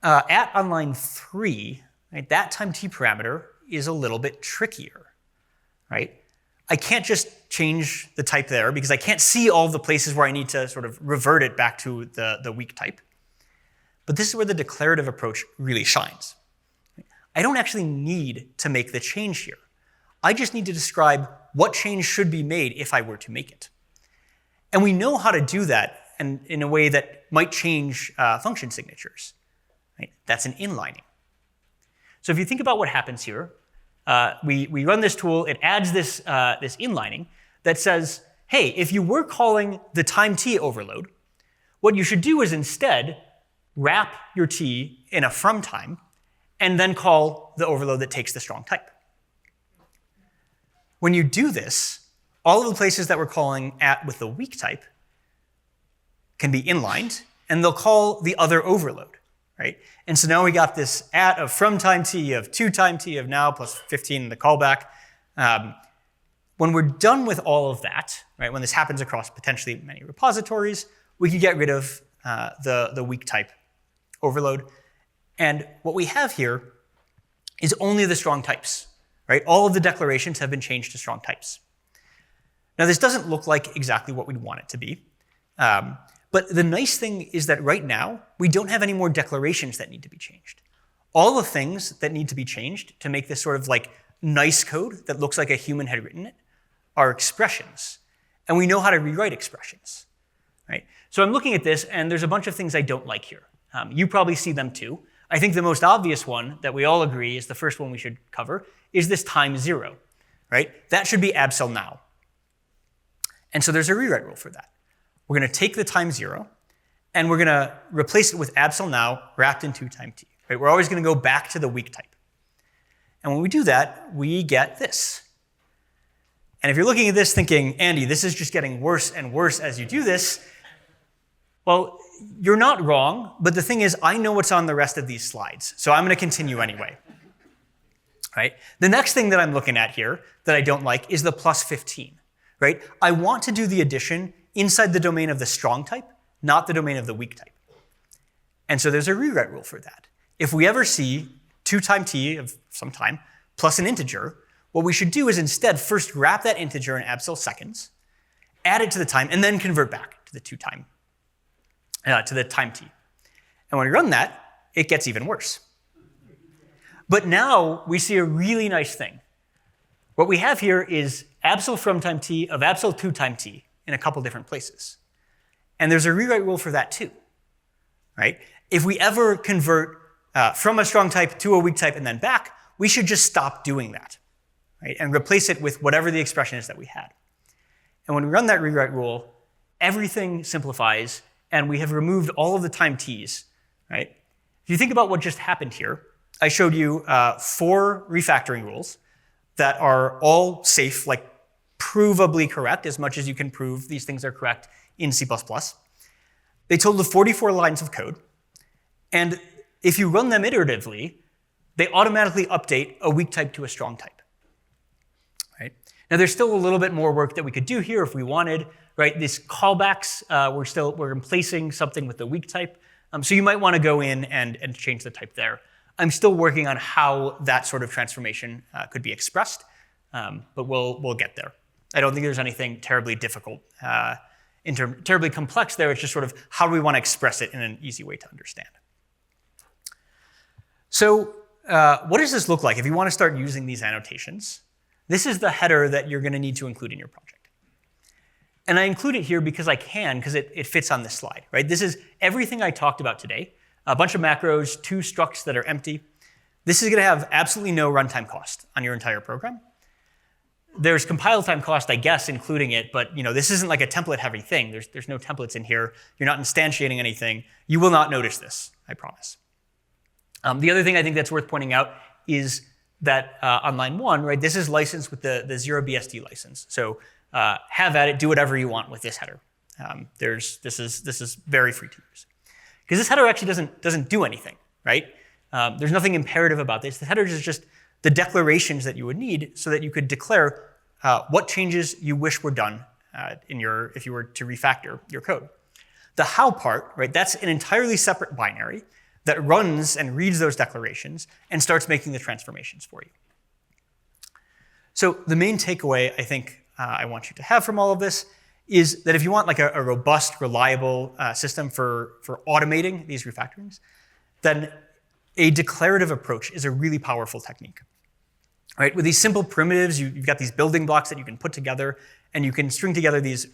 at on line 3, right, that time t parameter is a little bit trickier. Right? I can't just change the type there because I can't see all the places where I need to sort of revert it back to the weak type. But this is where the declarative approach really shines. I don't actually need to make the change here. I just need to describe what change should be made if I were to make it. And we know how to do that in a way that might change function signatures. Right? That's an inlining. So if you think about what happens here, we run this tool, it adds this, this inlining that says, hey, if you were calling the time t overload, what you should do is instead wrap your t in a from time and then call the overload that takes the strong type. When you do this, all of the places that we're calling at with the weak type can be inlined, and they'll call the other overload. Right? And so now we got this at of from time t of to time t of now plus 15 in the callback. When we're done with all of that, right, when this happens across potentially many repositories, we can get rid of the weak type overload. And what we have here is only the strong types. Right? All of the declarations have been changed to strong types. Now this doesn't look like exactly what we'd want it to be. But the nice thing is that right now, we don't have any more declarations that need to be changed. All the things that need to be changed to make this sort of like nice code that looks like a human had written it are expressions. And we know how to rewrite expressions. Right? So I'm looking at this, and there's a bunch of things I don't like here. You probably see them too. I think the most obvious one that we all agree is the first one we should cover is this time 0. Right? That should be Abseil now. And so there's a rewrite rule for that. We're going to take the time 0, and we're going to replace it with Abseil now wrapped into time t. Right? We're always going to go back to the weak type. And when we do that, we get this. And if you're looking at this thinking, Andy, this is just getting worse and worse as you do this, well, you're not wrong, but the thing is, I know what's on the rest of these slides, so I'm going to continue anyway. Right? The next thing that I'm looking at here that I don't like is the plus 15. Right? I want to do the addition inside the domain of the strong type, not the domain of the weak type. And so there's a rewrite rule for that. If we ever see 2 times t of some time plus an integer, what we should do is instead first wrap that integer in Abseil seconds, add it to the time, and then convert back to the time t. And when we run that, it gets even worse. But now we see a really nice thing. What we have here is Abseil from time t of Abseil 2 times t in a couple different places. And there's a rewrite rule for that too. Right? If we ever convert from a strong type to a weak type and then back, we should just stop doing that. Right? And replace it with whatever the expression is that we had. And when we run that rewrite rule, everything simplifies, and we have removed all of the time t's. Right? If you think about what just happened here, I showed you 4 refactoring rules that are all safe, like provably correct, as much as you can prove these things are correct in C++. They total 44 lines of code. And if you run them iteratively, they automatically update a weak type to a strong type. Right? Now, there's still a little bit more work that we could do here if we wanted. Right? These callbacks, we're replacing something with the weak type. So you might want to go in and change the type there. I'm still working on how that sort of transformation could be expressed, but we'll get there. I don't think there's anything terribly difficult, terribly complex there. It's just sort of how do we want to express it in an easy way to understand. So what does this look like if you want to start using these annotations? This is the header that you're going to need to include in your project. And I include it here because I can, because it fits on this slide. Right? This is everything I talked about today. A bunch of macros, 2 structs that are empty. This is going to have absolutely no runtime cost on your entire program. There's compile time cost, I guess, including it, but this isn't like a template-heavy thing. There's no templates in here. You're not instantiating anything. You will not notice this, I promise. The other thing I think that's worth pointing out is that on line 1, right, this is licensed with the 0BSD license. So have at it, do whatever you want with this header. This is very free to use. Because this header actually doesn't do anything, right? There's nothing imperative about this. The header is just the declarations that you would need so that you could declare what changes you wish were done if you were to refactor your code. The how part, right, that's an entirely separate binary that runs and reads those declarations and starts making the transformations for you. So the main takeaway I think I want you to have from all of this is that if you want like a robust, reliable system for automating these refactorings, then a declarative approach is a really powerful technique. Right? With these simple primitives, you've got these building blocks that you can put together, and you can string together these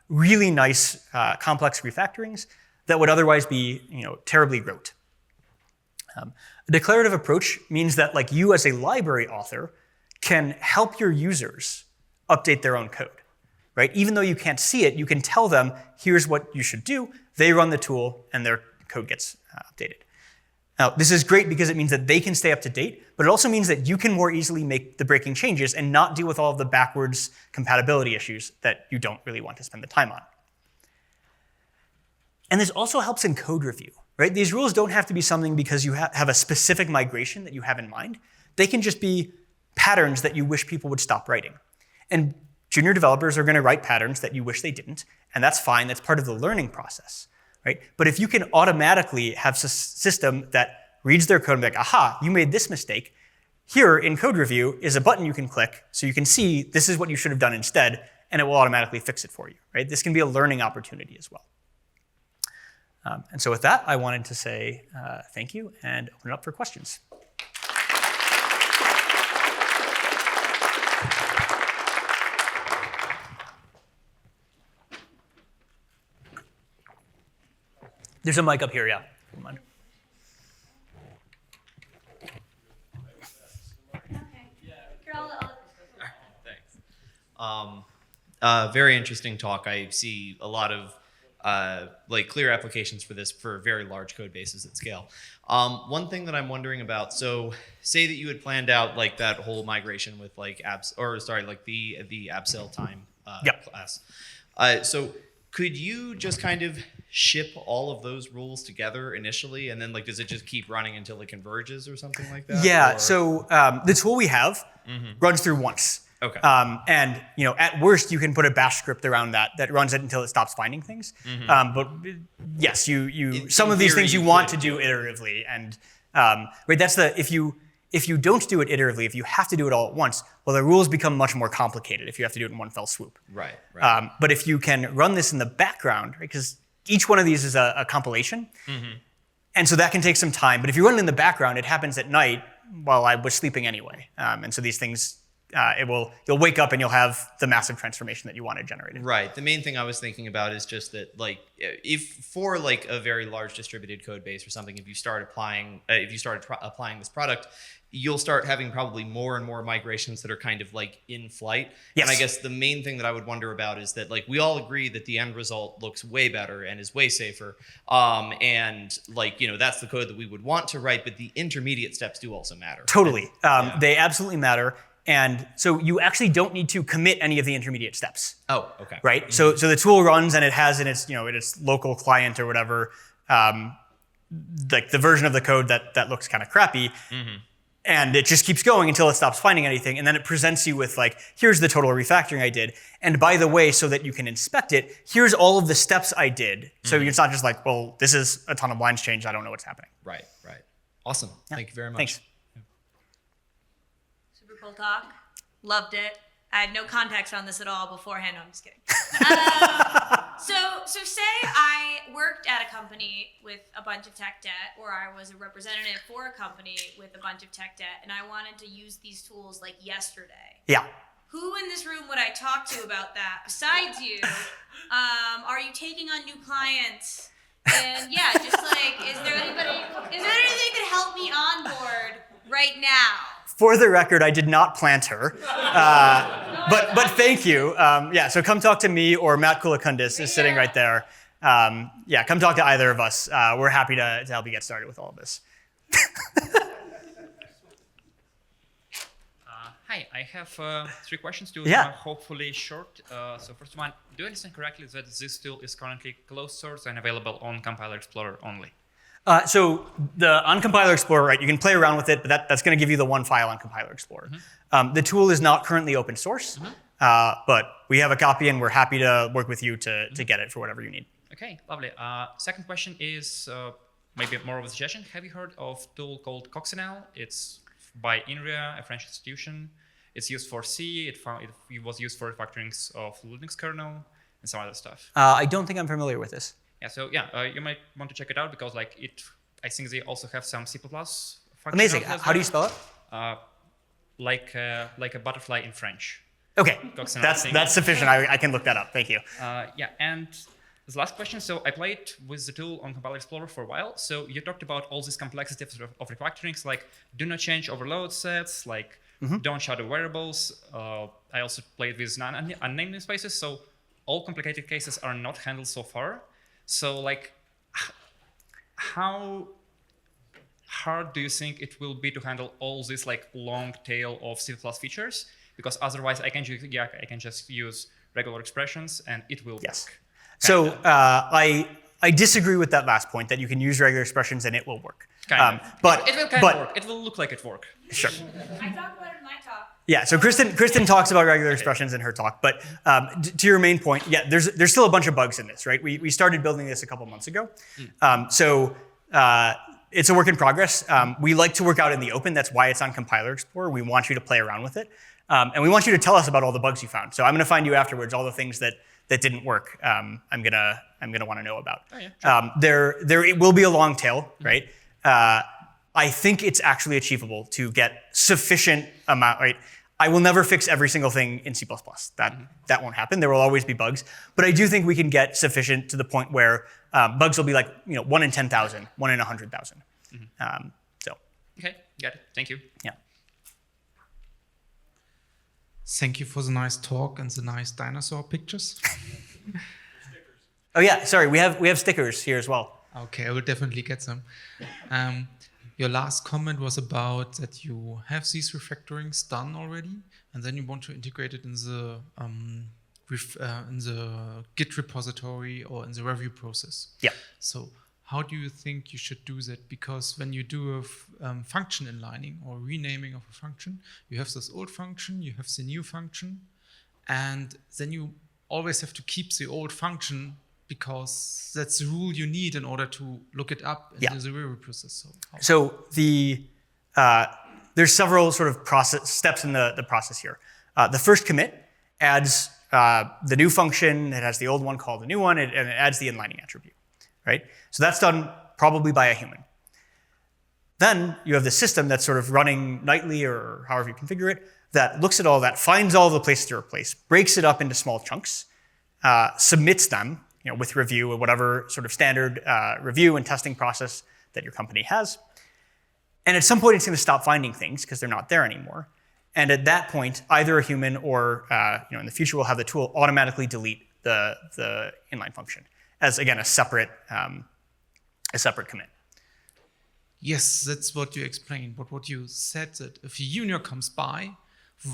really nice, complex refactorings that would otherwise be terribly rote. A declarative approach means that like you as a library author can help your users update their own code. Right? Even though you can't see it, you can tell them, here's what you should do. They run the tool, and their code gets updated. Now, this is great because it means that they can stay up to date, but it also means that you can more easily make the breaking changes and not deal with all of the backwards compatibility issues that you don't really want to spend the time on. And this also helps in code review. Right? These rules don't have to be something because you have a specific migration that you have in mind. They can just be patterns that you wish people would stop writing. And junior developers are going to write patterns that you wish they didn't, and that's fine. That's part of the learning process. Right? But if you can automatically have a system that reads their code and be like, aha, you made this mistake, here in code review is a button you can click so you can see this is what you should have done instead, and it will automatically fix it for you. Right? This can be a learning opportunity as well. And so with that, I wanted to say thank you and open it up for questions. There's a mic up here, yeah. Come on. Thanks. Very interesting talk. I see a lot of clear applications for this for very large code bases at scale. One thing that I'm wondering about, so say that you had planned out like that whole migration with like the Abseil time Yep. class. So could you just kind of ship all of those rules together initially, and then like does it just keep running until it converges or something like that? Yeah. Or? So the tool we have runs through once. Okay. And at worst, you can put a bash script around that runs it until it stops finding things. But yes, some of these things you want to do iteratively, and right. That's if you don't do it iteratively, if you have to do it all at once, well, the rules become much more complicated if you have to do it in one fell swoop. Right. Right. But if you can run this in the background, right, because each one of these is a compilation, and so that can take some time. But if you run it in the background, it happens at night while I was sleeping anyway, and so these things. You'll wake up and you'll have the massive transformation that you wanted generated. Right. The main thing I was thinking about is just that, like, if for like a very large distributed code base or something, if you started applying this product, you'll start having probably more and more migrations that are kind of like in flight. Yes. And I guess the main thing that I would wonder about is that, like, we all agree that the end result looks way better and is way safer. And like, that's the code that we would want to write, but the intermediate steps do also matter. Totally. They absolutely matter. And so you actually don't need to commit any of the intermediate steps. Oh, okay. Right. So the tool runs and it has in its its local client or whatever, like the version of the code that looks kind of crappy, and it just keeps going until it stops finding anything, and then it presents you with like, here's the total refactoring I did, and by the way, so that you can inspect it, here's all of the steps I did. So it's not just like, well, this is a ton of lines changed, I don't know what's happening. Right. Right. Awesome. Yeah. Thank you very much. Thanks. Cool talk. Loved it. I had no context on this at all beforehand. No, I'm just kidding. So say I worked at a company with a bunch of tech debt, or I was a representative for a company with a bunch of tech debt, and I wanted to use these tools like yesterday. Yeah. Who in this room would I talk to about that besides you? Are you taking on new clients? And yeah, just like, is there anything that could help me on board right now? For the record, I did not plant her, but thank you. So come talk to me, or Matt Kulakundis is sitting right there. Come talk to either of us. We're happy to help you get started with all of this. Hi, I have 3 questions to hopefully short. So first one, do you understand correctly that this tool is currently closed source and available on Compiler Explorer only? So on Compiler Explorer, right, you can play around with it, but that's going to give you the one file on Compiler Explorer. The tool is not currently open source, but we have a copy and we're happy to work with you to get it for whatever you need. Okay, lovely. Second question is maybe more of a suggestion. Have you heard of a tool called Coccinelle? It's by INRIA, a French institution. It's used for C. It was used for refactorings of Linux kernel and some other stuff. I don't think I'm familiar with this. Yeah, you might want to check it out because like I think they also have some C++. Amazing. How do you spell it? Like a butterfly in French. Okay, that's sufficient. I can look that up. Thank you. And the last question. So I played with the tool on Compiler Explorer for a while. So you talked about all these complexities of refactorings, like do not change overload sets, like don't shadow variables. I also played with unnamed namespaces. So all complicated cases are not handled so far. So like, how hard do you think it will be to handle all this like long tail of C++ features? Because otherwise I can just use regular expressions and it will work. So I disagree with that last point, that you can use regular expressions and it will work. But it will kind of work. It will look like it work. Sure. I talk about it in my talk. Yeah, so Kristen talks about regular expressions in her talk, but to your main point, there's still a bunch of bugs in this, right? We started building this a couple months ago. It's a work in progress. We like to work out in the open. That's why it's on Compiler Explorer. We want you to play around with it. And we want you to tell us about all the bugs you found. So I'm going to find you afterwards all the things that didn't work. I'm gonna want to know about. Oh, yeah, sure. There will be a long tail, right? I think it's actually achievable to get sufficient amount, right? I will never fix every single thing in C++. That won't happen. There will always be bugs. But I do think we can get sufficient to the point where bugs will be like 1 in 10,000, 1 in 100,000. Okay, got it. Thank you. Yeah. Thank you for the nice talk and the nice dinosaur pictures. Oh yeah, sorry. We have stickers here as well. Okay, I will definitely get some. Your last comment was about that you have these refactorings done already, and then you want to integrate it in the in the Git repository or in the review process. Yeah. So how do you think you should do that? Because when you do a function inlining or renaming of a function, you have this old function, you have the new function, and then you always have to keep the old function because that's the rule you need in order to look it up in the review process. So there's several sort of steps in the process here. The first commit adds the new function, it has the old one called the new one, and it adds the inlining attribute, right? So that's done probably by a human. Then you have the system that's sort of running nightly or however you configure it, that looks at all that, finds all the places to replace, breaks it up into small chunks, submits them, with review or whatever sort of standard review and testing process that your company has. And at some point, it's going to stop finding things because they're not there anymore. And at that point, either a human or in the future, we'll have the tool automatically delete the inline function as, again, a separate commit. Yes, that's what you explained. But what you said that if a junior comes by,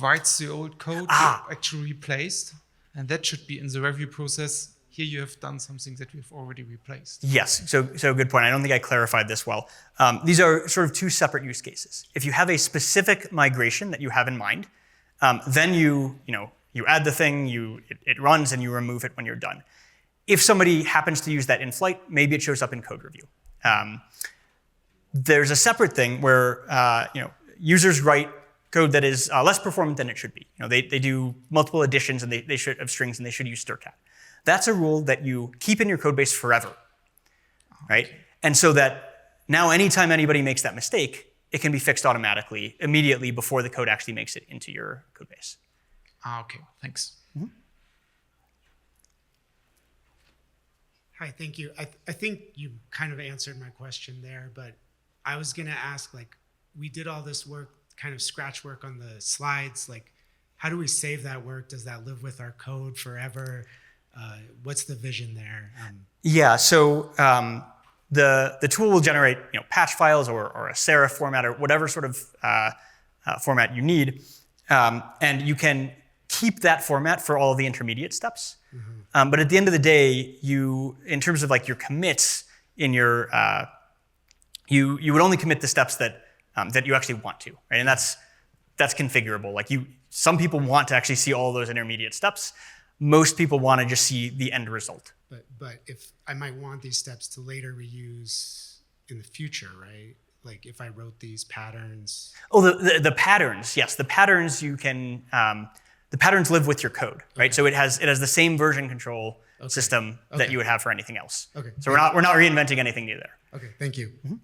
writes the old code, you actually replaced, and that should be in the review process. Here you have done something that we've already replaced. Yes, so good point. I don't think I clarified this well. These are sort of two separate use cases. If you have a specific migration that you have in mind, then you add the thing, it runs, and you remove it when you're done. If somebody happens to use that in flight, maybe it shows up in code review. There's a separate thing where users write code that is less performant than it should be. They do multiple additions and they should of strings, and they should use stircat. That's a rule that you keep in your code base forever, right? And so that now anytime anybody makes that mistake, it can be fixed automatically, immediately before the code actually makes it into your code base. Okay, thanks. Mm-hmm. Hi, thank you. I think you kind of answered my question there, but I was gonna ask, we did all this work, kind of scratch work on the slides, how do we save that work? Does that live with our code forever? What's the vision there? So the tool will generate patch files or a serif format or whatever sort of format you need, and you can keep that format for all of the intermediate steps. Mm-hmm. But at the end of the day, in terms of your commits in your you would only commit the steps that you actually want to, right? And that's configurable. Some people want to actually see all those intermediate steps. Most people want to just see the end result. But if I might want these steps to later reuse in the future, right? If I wrote these patterns. Oh, the patterns, yes. The patterns you can, the patterns live with your code, right? Okay. So it has the same version control system that you would have for anything else. Okay. So we're not reinventing anything new there. Okay, thank you. Mm-hmm.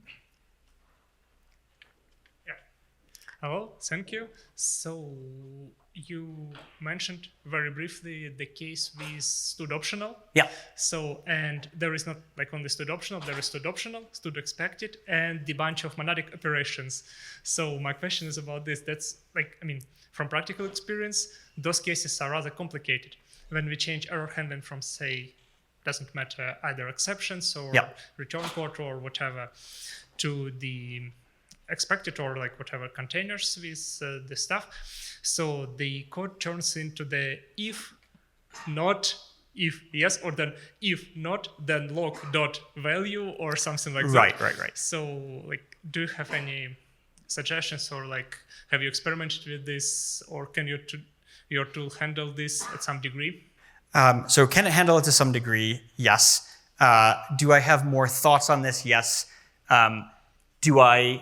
Hello, thank you. So you mentioned very briefly the case with stud optional. Yeah. So, and there is not only stud optional, there is stud optional, stud expected, and the bunch of monadic operations. So my question is about this. That's from practical experience, those cases are rather complicated. When we change error handling from, say, doesn't matter, either exceptions or return code or whatever, to the expected or whatever containers with the stuff. So the code turns into the if not, if yes, or then if not, then log dot value or something like that. Right. So do you have any suggestions or have you experimented with this, or can your tool handle this at some degree? So can it handle it to some degree? Yes. Do I have more thoughts on this? Yes. Do I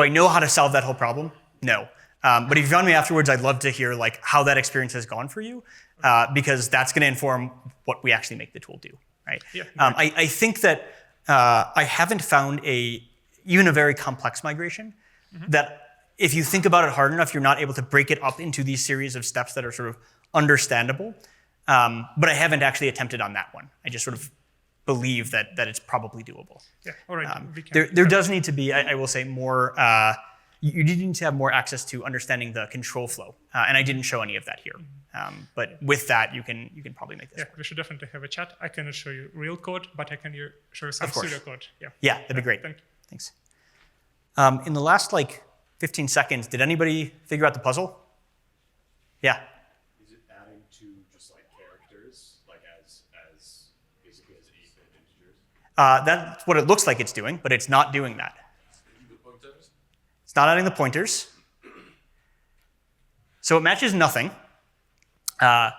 know how to solve that whole problem? No. But if you found me afterwards, I'd love to hear how that experience has gone for you, because that's going to inform what we actually make the tool do, right? Yeah. I think that I haven't found even a very complex migration that if you think about it hard enough, you're not able to break it up into these series of steps that are sort of understandable. But I haven't actually attempted on that one. I just sort of believe that it's probably doable. Yeah, all right. There does need to be, I will say, more, you need to have more access to understanding the control flow. And I didn't show any of that here. But with that, you can probably make this work. We should definitely have a chat. I cannot show you real code, but I can show you some pseudocode. Yeah, that'd be great. Thank you. Thanks. In the last 15 seconds, did anybody figure out the puzzle? Yeah. Is it adding to just characters That's what it looks like it's doing, but it's not doing that. It's not adding the pointers. So it matches nothing. So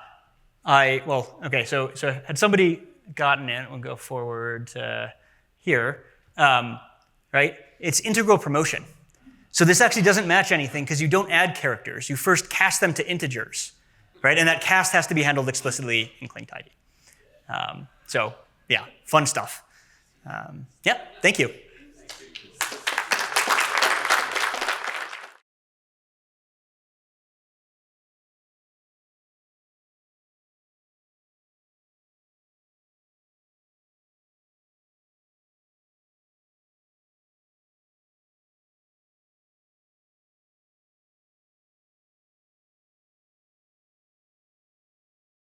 had somebody gotten in, we'll go forward to here, right? It's integral promotion. So this actually doesn't match anything because you don't add characters. You first cast them to integers, right? And that cast has to be handled explicitly in Clang-Tidy. So yeah, fun stuff. Thank you.